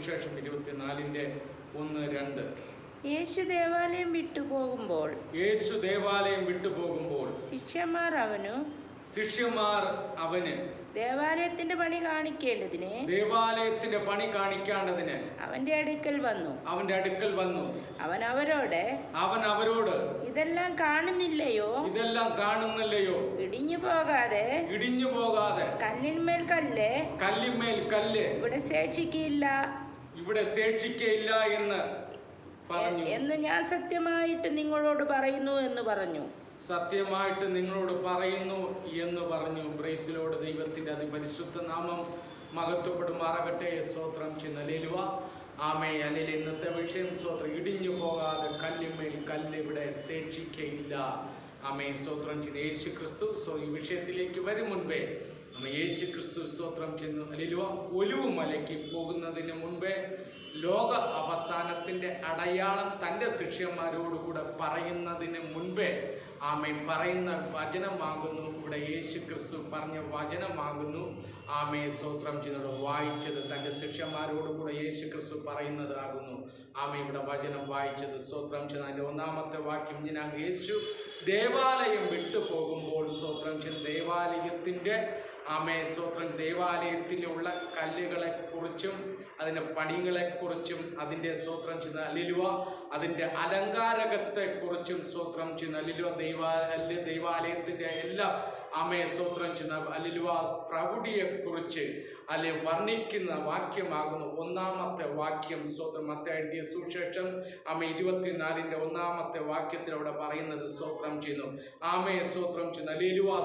സുവിശേഷം 24:1-2. യേശു ദേവാലയം വിട്ടുപോകുമ്പോൾ ശിഷ്യന്മാർ അവന് ദേവാലയത്തിന്റെ പണി കാണിക്കേണ്ടതിന് അവന്റെ അടുക്കൽ വന്നു. അവൻ അവരോട് ഇതെല്ലാം കാണുന്നില്ലയോ? ഇടിഞ്ഞു പോകാതെ കല്ലിന്മേൽ കല്ല് ഇവിടെ ശേഷിക്കയില്ല എന്ന് ഞാൻ സത്യമായിട്ട് നിങ്ങളോട് പറയുന്നു എന്ന് പറഞ്ഞു. Praise lord. ദൈവത്തിന്റെ അതിപരിശുദ്ധ നാമം മഹത്വപ്പെടുമാറാകട്ടെ. സ്തോത്രം ചെയ്യുന്ന ആമേ. അല്ലെങ്കിൽ ഇന്നത്തെ വിഷയം സ്തോത്രം. ഇടിഞ്ഞു പോകാതെ കല്ലിന്മേൽ കല്ല് ഇവിടെ ശേഷിക്കയില്ല. ആമേ. സ്തോത്രം ചെയ്യുന്ന യേശു ക്രിസ്തു. ഈ വിഷയത്തിലേക്ക് വരും മുൻപേ യേശു ക്രിസ്തു സ്തോത്രം ചെയ്യുന്നു. അല്ലെങ്കിൽ ഒലിവ് മലയ്ക്ക് പോകുന്നതിന് മുൻപേ ലോക അവസാനത്തിൻ്റെ അടയാളം തൻ്റെ ശിഷ്യന്മാരോടുകൂടെ പറയുന്നതിന് മുൻപേ ആമേ പറയുന്ന വചനമാകുന്നു. ഇവിടെ യേശു ക്രിസ്തു പറഞ്ഞ വചനമാകുന്നു. ആമേ. സ്തോത്രം ചെയ്യുന്നത് വായിച്ചത് തൻ്റെ ശിഷ്യന്മാരോടുകൂടെ യേശു ക്രിസ്തു പറയുന്നതാകുന്നു. ആമേ. ഇവിടെ വചനം വായിച്ചത് സ്തോത്രം ചെയ്യുന്ന അതിൻ്റെ 1-ാമത്തെ വാക്യം. ഞാൻ യേശു ദേവാലയം വിട്ടു പോകുമ്പോൾ സ്തോത്രം ചെയ്യുന്ന ദേവാലയത്തിൻ്റെ ആമേ. സ്തോത്രം ദേവാലയത്തിലുള്ള കല്ലുകളെക്കുറിച്ചും അതിൻ്റെ പണികളെക്കുറിച്ചും അതിൻ്റെ സ്തോത്രം ചെയ്യുന്ന അതിൻ്റെ അലങ്കാരകത്തെക്കുറിച്ചും സ്തോത്രം ചെയ്യുന്ന ദൈവാലയത്തിൻ്റെ എല്ലാം ആമേ. സ്തോത്രം ചെയ്യുന്ന പ്രൗഢിയെക്കുറിച്ച് വർണ്ണിക്കുന്ന വാക്യമാകുന്നു 1-ാമത്തെ വാക്യം. സ്തോത്രം. മത്തായി എഴുതിയ സുവിശേഷം ആമേ 24:1 വാക്യത്തിൽ അവിടെ പറയുന്നത് സ്തോത്രം ചെയ്യുന്നു. ആമേ. സ്തോത്രം ചെയ്യുന്ന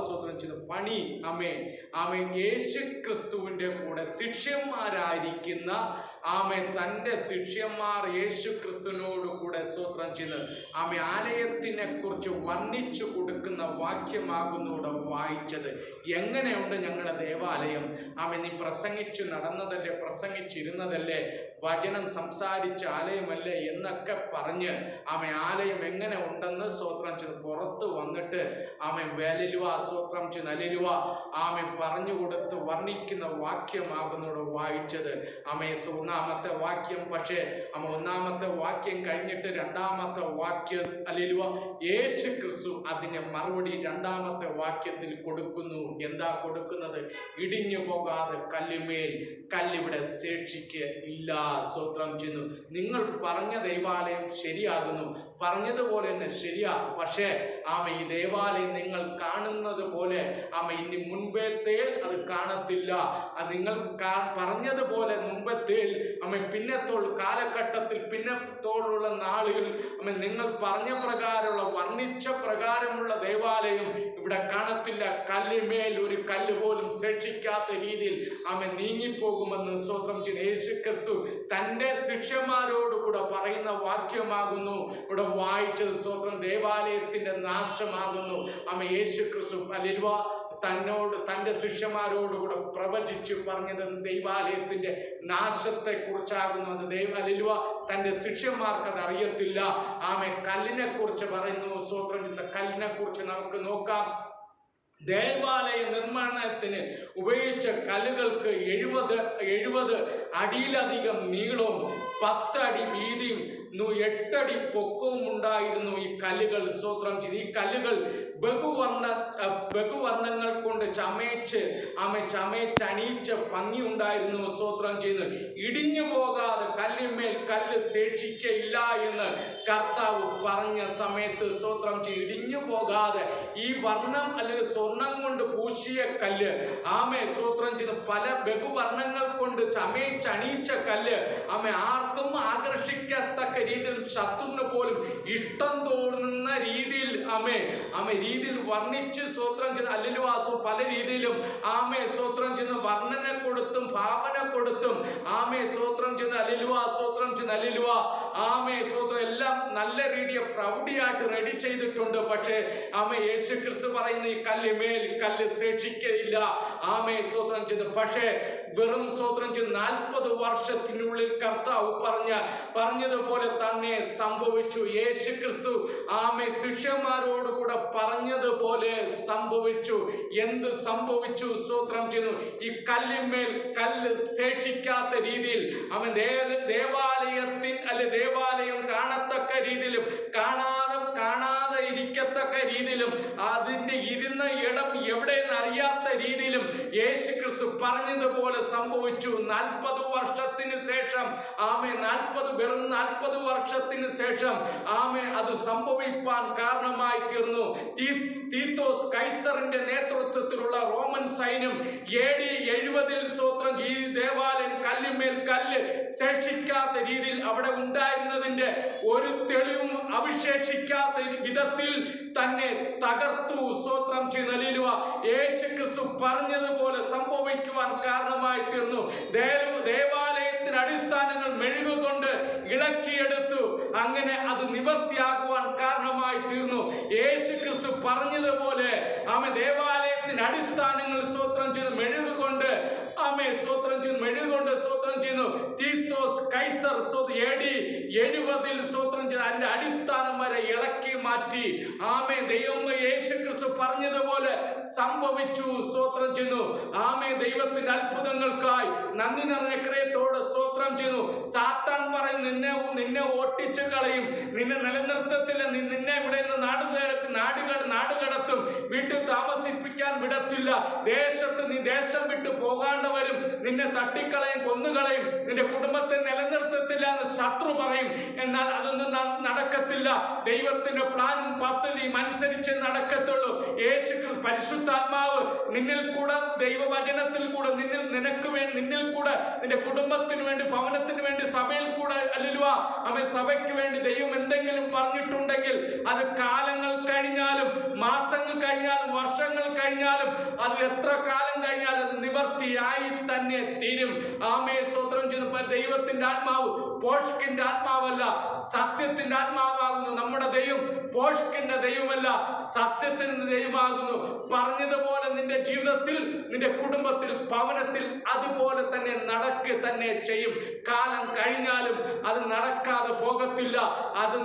സ്തോത്രം ചെയ്യുന്ന പണി ആമേ യേശു ക്രിസ്തുവിൻ്റെ കൂടെ ശിഷ്യന്മാരായിരിക്കുന്ന ആമേ തൻ്റെ ശിഷ്യന്മാർ യേശു ക്രിസ്തുവിനോട് കൂടെ സ്തോത്രം ചെയ്യുന്നത് ആമേ ആലയത്തിനെ കുറിച്ച് വർണ്ണിച്ചു കൊടുക്കുന്ന വാക്യമാകുന്നു ഇവിടെ വായിച്ചത്. എങ്ങനെയുണ്ട് ഞങ്ങളുടെ ദേവാലയം? ആമേ. നീ പ്രസംഗിച്ചിരുന്നതല്ലേ, വചനം സംസാരിച്ച ആലയമല്ലേ എന്നൊക്കെ പറഞ്ഞ് ആമേ ആലയം എങ്ങനെ ഉണ്ടെന്ന് സ്തോത്രം ചെയ്ത് പുറത്ത് വന്നിട്ട് ആമേ സ്തോത്രം ചെയ്യുന്ന ആമേ പറഞ്ഞു കൊടുത്ത് വർണ്ണിക്കുന്ന വാക്യമാകുന്നു ഇവിടെ വായിച്ചത്. ആമേ. 1-ാമത്തെ വാക്യം. പക്ഷേ 1-ാമത്തെ വാക്യം കഴിഞ്ഞിട്ട് 2-ാമത്തെ വാക്യം യേശു ക്രിസ്തു അതിന് മറുപടി 2-ാമത്തെ വാക്യത്തിൽ കൊടുക്കുന്നു. എന്താ കൊടുക്കുന്നത്? ഇടിഞ്ഞു പോകാതെ കല്ലുമേൽ കല്ലിവിടെ ശേഷിക്കയില്ല. സ്തോത്രം ചെയ്യുന്നു. നിങ്ങൾ പറഞ്ഞ ദൈവാലയം ശരിയാകുന്നു, പറഞ്ഞതുപോലെ തന്നെ ശരിയാ. പക്ഷേ ആമ ഈ ദേവാലയം നിങ്ങൾ കാണുന്നത് പോലെ ആമ ഇനി മുൻപത്തേൽ അത് കാണത്തില്ല. അത് നിങ്ങൾ പറഞ്ഞതുപോലെ മുമ്പത്തേൽ ആമ പിന്നത്തോൾ കാലഘട്ടത്തിൽ പിന്നത്തോടുള്ള നാളുകൾ ആമ നിങ്ങൾ പറഞ്ഞ പ്രകാരമുള്ള വർണ്ണിച്ച പ്രകാരമുള്ള ദേവാലയം ഇവിടെ കാണത്തില്ല. കല്ലുമേൽ ഒരു കല്ല് പോലും ശേഷിക്കാത്ത രീതിയിൽ ആമ നീങ്ങിപ്പോകുമെന്ന് സ്തോത്രം ചെയ്യുന്ന യേശു ക്രിസ്തു തൻ്റെ ശിഷ്യന്മാരോടുകൂടെ പറയുന്ന വാക്യമാകുന്നു ഇവിടെ വായിച്ചത്. സ്തോത്രം. ദേവാലയത്തിന്റെ നാശമാകുന്നു ആമ യേശു ക്രിസ്തു തൻ്റെ ശിഷ്യന്മാരോടുകൂടെ പ്രവചിച്ച് പറഞ്ഞത് ദൈവാലയത്തിന്റെ നാശത്തെ കുറിച്ചാകുന്നു. അത് തൻ്റെ ശിഷ്യന്മാർക്ക് അത് അറിയത്തില്ല. ആമേ കല്ലിനെ കുറിച്ച് പറയുന്നു. സ്തോത്രം ചെയ്യുന്ന കല്ലിനെ കുറിച്ച് നമുക്ക് നോക്കാം. ദേവാലയ നിർമ്മാണത്തിന് ഉപയോഗിച്ച കല്ലുകൾക്ക് 70 അടിയിലധികം നീളവും 10 അടി വീതിയും 8 അടി പൊക്കവും ഉണ്ടായിരുന്നു ഈ കല്ലുകൾ. സ്തോത്രം ചെയ്ത് ഈ കല്ലുകൾ ബഹുവർണ്ണങ്ങൾ കൊണ്ട് ചമയച്ചണിയിച്ച ഭംഗി ഉണ്ടായിരുന്നു. സ്തോത്രം ചെയ്യുന്നു. ഇടിഞ്ഞു പോകാതെ കല്ലിന്മേൽ കല്ല് ശേഷിക്കയില്ല എന്ന് കർത്താവ് പറഞ്ഞ സമയത്ത് സ്തോത്രം ചെയ്ത് ഇടിഞ്ഞു പോകാതെ ഈ വർണ്ണം അല്ലെങ്കിൽ സ്വർണം കൊണ്ട് പൂശിയ കല്ല് ആമേ സ്തോത്രം ചെയ്ത് പല ബഹുവർണ്ണങ്ങൾ കൊണ്ട് ചമയച്ചണിയിച്ച കല്ല് ആമേ ആർക്കും ആകർഷിക്കത്തക്ക രീതിയിൽ ശത്രുവിന് പോലും ഇഷ്ടം തോന്നുന്ന രീതിയിൽ രീതിയിൽ വർണ്ണിച്ച് സ്തോത്രം ചെയ്ത് അല്ലുവാസു പല രീതിയിലും ആമേ സ്തോത്രം ചെയ്യുന്ന വർണ്ണന കൊടുത്തും ഭാവന കൊടുത്തും ആമേ സ്തോത്രം ചെയ്ത് സ്തോത്രം ചെയ്ത് ആമേ സ്തോത്രം എല്ലാം നല്ല രീതിയെ പ്രൗഢിയായിട്ട് റെഡി ചെയ്തിട്ടുണ്ട്. പക്ഷേ ആമേ യേശു ക്രിസ്തു പറയുന്ന ഈ കല്ലുമേൽ കല്ല് ശേഷിക്കയില്ല. ആമേ സ്തോത്രം ചെയ്ത് പക്ഷേ വെറും സ്തോത്രം ചെയ്ത് 40 വർഷത്തിനുള്ളിൽ കർത്താവ് പറഞ്ഞതുപോലെ തന്നെ സംഭവിച്ചു. യേശു ക്രിസ്തു ആമേ ശിഷ്യന്മാർ ശിഷ്യന്മാരോട് കൂടെ പറഞ്ഞതുപോലെ സംഭവിച്ചു. എന്ത് സംഭവിച്ചു? സ്തോത്രം ചെയ്യുന്നു. ഈ കല്ലിന്മേൽ കല്ല് ശേഷിക്കാത്ത രീതിയിൽ അവൻ ദേവാലയം കാണത്തക്ക രീതിയിലും കാണാതെ ഇരിക്കത്തക്ക രീതിയിലും അതിന്റെ ഇരുന്ന ഇടം എവിടെയെന്ന് അറിയാത്ത രീതിയിലും യേശു ക്രിസ്തു പറഞ്ഞതുപോലെ സംഭവിച്ചു. 40 വർഷത്തിന് ശേഷം വെറും 40 വർഷത്തിന് ശേഷം അത് സംഭവിപ്പാൻ കാരണമായി തീർന്നു. തീത്തോസ് കൈസറിന്റെ നേതൃത്വത്തിലുള്ള റോമൻ സൈന്യം AD 70 സ്തോത്രം ഈ ദേവാലയം കല്ലിന്മേൽ കല്ല് ശേഷിക്കാത്ത രീതിയിൽ അവിടെ ഉണ്ടായിരുന്നതിന്റെ ഒരു തെളിവും അവശേഷിക്കാത്ത വിധത്തിൽ തന്നെ തകർത്തു. സ്തോത്രം ചെയ്യുന്ന യേശു ക്രിസ്തു പറഞ്ഞതുപോലെ സംഭവിക്കുവാൻ കാരണമായി തീർന്നു. ദേവാലയത്തിന് അടിസ്ഥാനങ്ങൾ മെഴുകുകൊണ്ട് ഇളക്കിയെടുത്തു. അങ്ങനെ അത് നിവർത്തിയാകുവാൻ കാരണമായി തീർന്നു. യേശു ക്രിസ്തു പറഞ്ഞതുപോലെ ദേവാലയത്തിന് അടിസ്ഥാനങ്ങൾ സ്തോത്രം ചെയ്ത് മെഴുകുകൊണ്ട് സ്തോത്രം ചെയ്യുന്നു. തീത്തോസ് കൈസർ AD 70 സ്തോത്രം ചെയ്ത് അതിന്റെ അടിസ്ഥാനം വരെ ഇളക്കി മാറ്റി. ദൈവം യേശു ക്രിസ്തു പറഞ്ഞതുപോലെ സംഭവിച്ചു. സ്തോത്രം ചെയ്യുന്നു. ദൈവത്തിന്റെ അത്ഭുതങ്ങൾക്കായി നന്ദി നിറഞ്ഞ ഹൃദയത്തോടെ സ്തോത്രം ചെയ്യുന്നു. സാത്താൻ പറയും നിന്നെ ഓട്ടിച്ചു കളയും, നിന്നെ നിലനിർത്തത്തില്ല, നിന്നെ ഇവിടെ നിന്ന് നാടുകടത്തും, വീട്ടിൽ താമസിപ്പിക്കാൻ വിടത്തില്ല, നീ ദേശം വിട്ടു പോകാണ്ട് വരും, നിന്നെ തട്ടിക്കളയും, കൊന്നുകളയും, നിന്റെ കുടുംബത്തെ നിലനിർത്തത്തില്ല എന്ന് ശത്രു പറയും. എന്നാൽ അതൊന്നും നടക്കത്തില്ല. ദൈവത്തിന്റെ പ്ലാനും പദ്ധതിയും അനുസരിച്ച് നടക്കത്തുള്ളൂ. യേശു ക്രിസ്തു പരിശുദ്ധാത്മാവ് നിന്നിൽ കൂടെ ദൈവവചനത്തിൽ കൂടെ നിന്നിൽ കൂടെ നിന്റെ കുടുംബത്തിന് വേണ്ടി, ഭവനത്തിന് വേണ്ടി, സഭയിൽ കൂടെ സഭയ്ക്ക് വേണ്ടി ദൈവം എന്തെങ്കിലും പറഞ്ഞിട്ടുണ്ടെങ്കിൽ അത് കാലങ്ങൾ കഴിഞ്ഞാലും, മാസങ്ങൾ കഴിഞ്ഞാലും, വർഷങ്ങൾ കഴിഞ്ഞാലും, അത് എത്ര കാലം കഴിഞ്ഞാലും അത് നിവർത്തിയായി തന്നെ തീരും. സ്തോത്രം ചെയ്യുന്ന ദൈവത്തിന്റെ ആത്മാവ് പോഷ്കിന്റെ ആത്മാവല്ല, സത്യത്തിന്റെ ആത്മാവാകുന്നു. നമ്മുടെ ദൈവം പോഷ്കിന്റെ ദൈവമല്ല, സത്യത്തിന്റെ ദൈവമാകുന്നു. പറഞ്ഞതുപോലെ നിന്റെ ജീവിതത്തിൽ, നിന്റെ കുടുംബത്തിൽ, ഭവനത്തിൽ അതുപോലെ തന്നെ തന്നെ ചെയ്യും. കാലം കഴിഞ്ഞാലും അത് നടക്കാതെ പോകത്തില്ല. അത്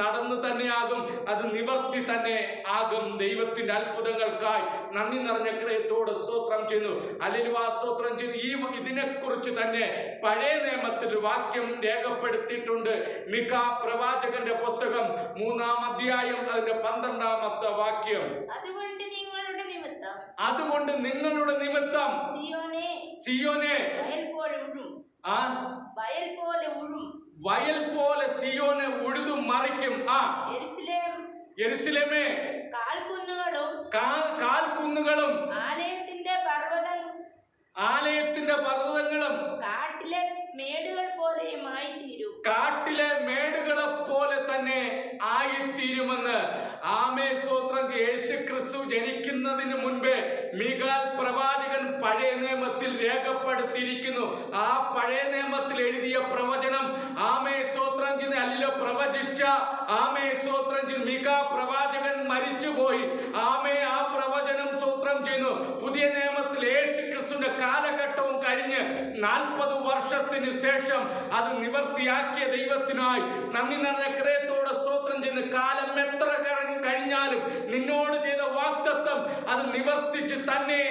നടന്നു തന്നെയാകും, അത് നിവർത്തി തന്നെ ആകും. ദൈവത്തിന്റെ അത്ഭുതങ്ങൾക്കായി നന്ദി നിറഞ്ഞ ഹൃദയത്തോട് സ്തോത്രം ചെയ്യുന്നു. സ്തോത്രം ചെയ്യുന്നു. ഇതിനെക്കുറിച്ച് തന്നെ പഴയ നിയമത്തിൽ വാക്യം രേഖപ്പെടുത്തിയിട്ടുണ്ട്. മികാ പ്രവാചകന്റെ പുസ്തകം 3-ാം അധ്യായം അതിന്റെ 12-ാമത്തെ വാക്യം. അതുകൊണ്ട് നിങ്ങളുടെ നിമിത്തം സിയോനെ വയൽ പോലെ സിയോനെ ഉഴുതു മറിക്കും. യെരൂശലേമേ കാൽക്കുന്നുകളും ആലയത്തിന്റെ പർവ്വതങ്ങളും കാട്ടിലെ മേടുകളെ പോലെ തന്നെ ആയിത്തീരുമെന്ന്. സ്തോത്രം. യേശു ക്രിസ്തു ജനിക്കുന്നതിന് മുൻപേ മീഖാൽ പ്രവാചകൻ പഴയ നിയമത്തിൽ രേഖപ്പെടുത്തിയിരിക്കുന്നു. ആ പഴയ നിയമത്തിൽ എഴുതിയ പ്രവചനം സ്തോത്രം ചെയ്ത് പ്രവചിച്ച സ്തോത്രം ചെയ്ത് മീഖാ പ്രവാചകൻ മരിച്ചുപോയി. ആ പ്രവചനം സ്തോത്രം ചെയ്യുന്നു. പുതിയ നിയമത്തിൽ യേശു ക്രിസ്തുവിന്റെ കാലഘട്ടവും കഴിഞ്ഞ് 40 വർഷത്തിന് ശേഷം അത് നിവർത്തിയാക്കിയ ദൈവത്തിനായി നന്ദി നിറഞ്ഞ ഹൃദയത്തോടെ സ്തോത്രം ചെയ്യുന്നു. കാലം എത്ര കഴിഞ്ഞാലും നിന്നോട് ചെയ്ത വാഗ്ദത്തം അത് നിവർത്തിച്ച് തന്നെ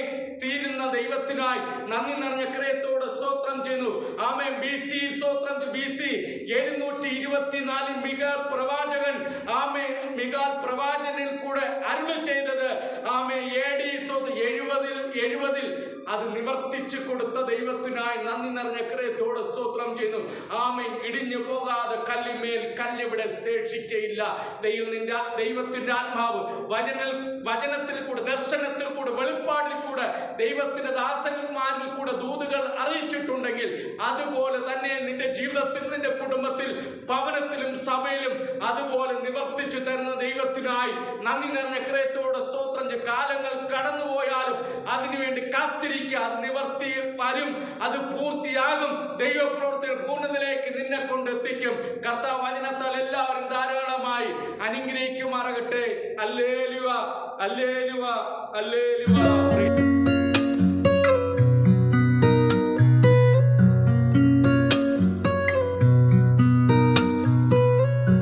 തീരുന്ന ദൈവത്തിനായി നന്ദി നിറഞ്ഞ ഹൃദയത്തോടെ സ്തോത്രം ചെയ്യുന്നു. BC സ്തോത്രം BC 724 മിഖാൽ പ്രവാചകനിൽ കൂടെ അരുളി ചെയ്തത് AD 70 അത് നിവർത്തിച്ചു കൊടുത്ത ദൈവത്തിനായി നന്ദി നിറഞ്ഞ ഹൃദയത്തോടെ സ്തോത്രം ചെയ്യുന്നു. ഇടിഞ്ഞു പോകാതെ കല്ലിന്മേൽ കല്ലിവിടെ ശേഷിക്കയില്ല. ദൈവത്തിന്റെ ആത്മാവ് വചനത്തിൽ കൂടെ, ദർശനത്തിൽ കൂടെ, വെളിപ്പാടിൽ കൂടെ, ദൈവത്തിന്റെ ദാസന്മാരിൽ കൂടെ ദൂതുകൾ അറിയിച്ചിട്ടുണ്ടെങ്കിൽ അതുപോലെ തന്നെ നിന്റെ ജീവിതത്തിൽ, നിന്റെ കുടുംബത്തിൽ, ഭവനത്തിലും സഭയിലും അതുപോലെ നിവർത്തിച്ചു തരുന്ന ദൈവത്തിനായി നന്ദി നിറഞ്ഞ ഹൃദയത്തോടെ സ്തോത്രം. കാലങ്ങൾ കടന്നുപോയാലും അതിനുവേണ്ടി കാത്തിരിക്കുക. അത് നിവർത്തി വരും, അത് പൂർത്തിയാകും. ദൈവപ്രവൃത്തികൾ പൂർണ്ണതയിലേക്ക് നിന്നെ കൊണ്ടെത്തിക്കും. കർത്താവ് വചനത്താൽ എല്ലാവരും ധാരാളമായി അനുഗ്രഹിക്കുമാറാകട്ടെ. Hallelujah, hallelujah, hallelujah.